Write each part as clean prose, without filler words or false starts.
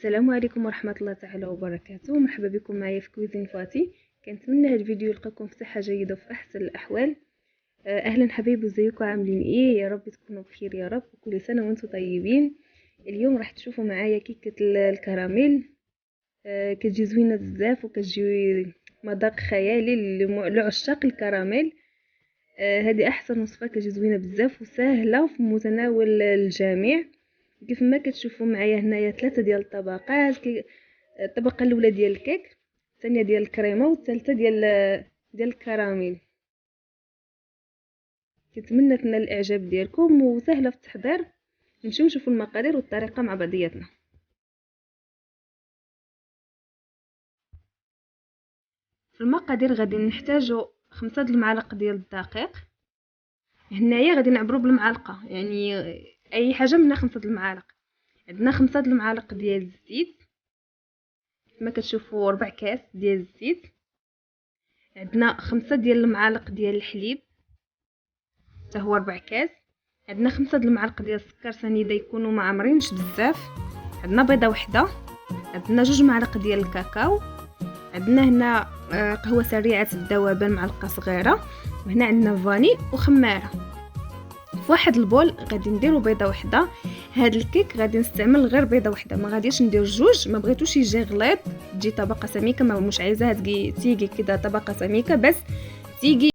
السلام عليكم ورحمة الله تعالى وبركاته. مرحبا بكم معايا في كويزين فاتي. كنتمنى هذا الفيديو يلقاكم في صحة جيدة وفي احسن الاحوال. اهلا حبايبي، ازيكم عاملين ايه؟ يا رب تكونوا بخير يا رب، وكل سنة وانتم طيبين. اليوم راح تشوفوا معايا كيكة الكراميل. كتجي زوينة بزاف وكتجي مذاق خيالي لعشاق الكراميل. هذه احسن وصفة، كتجي زوينة بزاف وسهلة في متناول الجميع. كيف ما كتشوفوا معايا هنايا 3 ديال الطبقات. الطبقه الاولى ديال الكيك، الثانيه ديال الكريمه، والثالثه ديال الكراميل. كنتمنى تنال الاعجاب ديالكم وسهله في التحضير. نمشيو نشوفوا المقادير والطريقه مع بعضياتنا. في المقادير غادي نحتاجو 5 د المعالق ديال الدقيق. هنايا غادي نعبرو بالمعلقه، يعني اي حاجه منها 5 د المعالق. عندنا 5 د المعالق ديال الزيت، كما كتشوفوا 4 كاس ديال الزيت. عندنا 5 ديال المعالق ديال الحليب، حتى هو 4 كاس. عندنا 5 د المعالق ديال السكر سنيده يكونوا ما عمرينش بزاف. عندنا بيضه وحده. عندنا 2 معالق ديال الكاكاو. عندنا هنا قهوه سريعه الذوبان معلقه صغيره. وهنا عندنا فاني وخماره. في واحد البول غادي نديرو بيضه وحده. هاد الكيك غادي نستعمل غير بيضه وحده، ما غاديش ندير جوج. ما بغيتوش يجي غليظ تجي طبقه سميكه، ما مش عايزاها تيجي كده طبقه سميكه بس تيجي.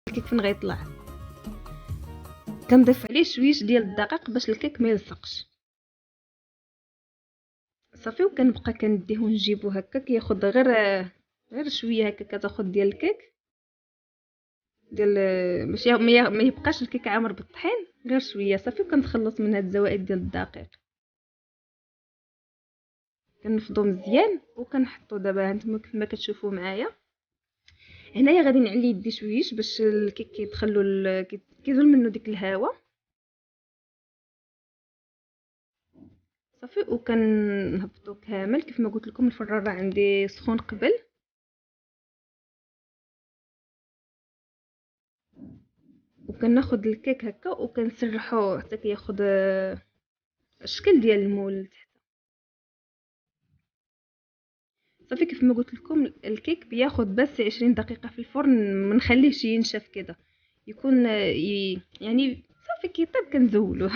الكيك فين غيطلع كنضيف عليه شويش ديال الدقيق باش الكيك ما يلصقش. صافي، وكنبقى كنديه ونجيبو هكا كياخد غير شويه هكا. كتاخد ديال الكيك ديال باش ما يبقاش الكيك عامر بالطحين، غير شويه صافي. وكنتخلص من هاد الزوائد ديال الدقيق، كنفضو مزيان وكنحطو. دابا هانتوما كيف ما كتشوفوا معايا هنايا غادي نعلي يدي شويش باش الكيك كيزول منه ديك الهواء. صافي، وكنهبطو كامل. كيف ما قلت لكم الفران راه عندي سخون قبل. وكناخد الكيك هكا وكنسرحوه حتى كياخد الشكل ديال المول لتحت. صافي، كيف ما قلت لكم الكيك بياخد بس 20 دقيقه في الفرن. ما نخليهش ينشف كده، يكون يعني صافي كيطيب كنزولوه.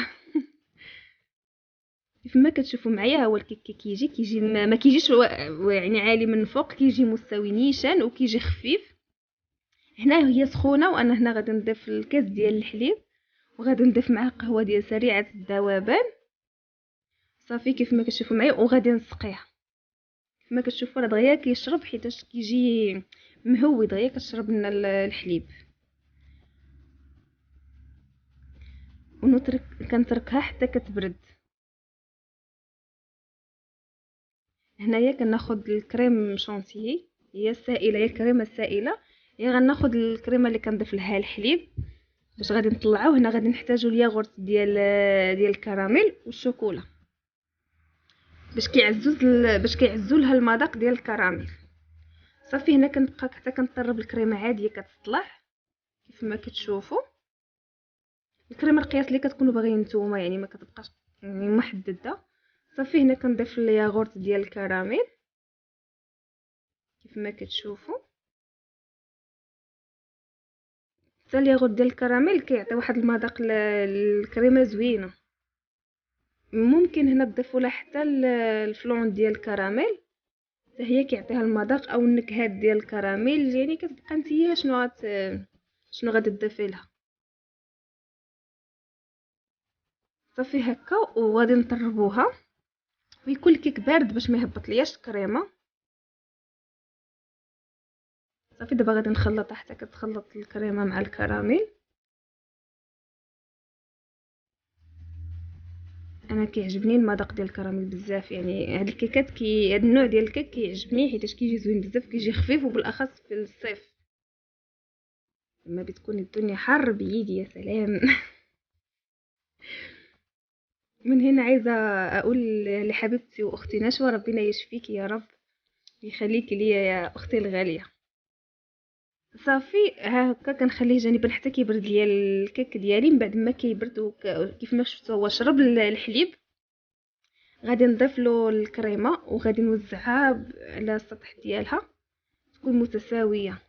كيف ما كتشوفوا معايا هو الكيك كيجي ما كيجيش يعني عالي من فوق، كيجي مستوي نيشان وكيجي خفيف. هنا هي سخونه، وانا هنا غادي نضيف الكاس ديال الحليب، وغادي نضيف معاه قهوه ديال سريعه الذوبان. صافي، كيف ما كتشوفوا معايا وغادي نسقيها. كيف ما كتشوفوا راه دغيا كيشرب حيتاش كيجي مهوي، دغيا كتشرب لنا الحليب. كنتركها حتى كتبرد. هنايا كناخد الكريم شونتيي، هي السائله، هي الكريمه السائله. هي غناخد الكريمه اللي كنضيف لها الحليب باش غادي نطلعو. هنا غادي نحتاجو الياغورت ديال الكراميل والشوكولا باش كيعزو لها المذاق ديال الكراميل. صافي هنا كنبقى حتى كنطرب الكريمه عاديه كتطلع كيف ما كتشوفوا. الكريمه القياس اللي كتكونوا باغيين نتوما، يعني ما كتبقاش يعني محدده. صافي هنا كنضيف الياغورت ديال الكراميل كيف ما كتشوفوا. حتى الياغورت ديال الكراميل كيعطي واحد المذاق للكريمه زوينه. ممكن هنا تضيفوا لها حتى الفلون ديال الكراميل، حتى هي كيعطيها المذاق او النكهات ديال الكراميل. يعني كتبقى نتيا شنو غادي تضيفي لها. صافي هكا وغادي نطربوها ويكون الكيك بارد باش ما يهبط لياش الكريمه. صافي دابا غادي نخلطها حتى كتخلط الكريمه مع الكراميل. انا كيعجبني المذاق ديال الكراميل بزاف، يعني هاد الكيكات هاد النوع ديال الكيك كيعجبني حيت كيجي زوين بزاف، كيجي خفيف وبالاخص في الصيف لما بتكون الدنيا حر بيدي يا سلام. من هنا عايزه اقول لحبيبتي واختي نشوى ربنا يشفيكي يا رب، يخليكي ليا يا اختي الغاليه. صافي هكا كنخليه جانبا حتى كيبرد ليا الكيك ديالي. من بعد ما كيبرد كيف ما شفتوا هو شرب الحليب، غادي نضيف له الكريمه وغادي نوزعها على السطح ديالها تكون متساويه.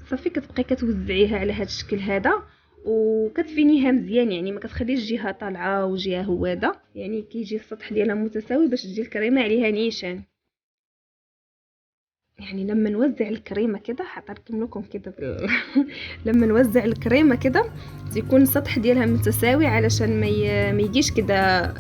صافي كتبقاي كتوزعيها على هذا الشكل هذا وكتفينيها مزيان، يعني ما كتخليش جهه طالعه وجهه هواده، يعني كيجي السطح ديالها متساوي باش تجي الكريمه عليها نيشان. يعني لما نوزع الكريمه كده حتركم لكم كده لما نوزع الكريمه كده يكون السطح ديالها متساوي علشان ما يجيش كده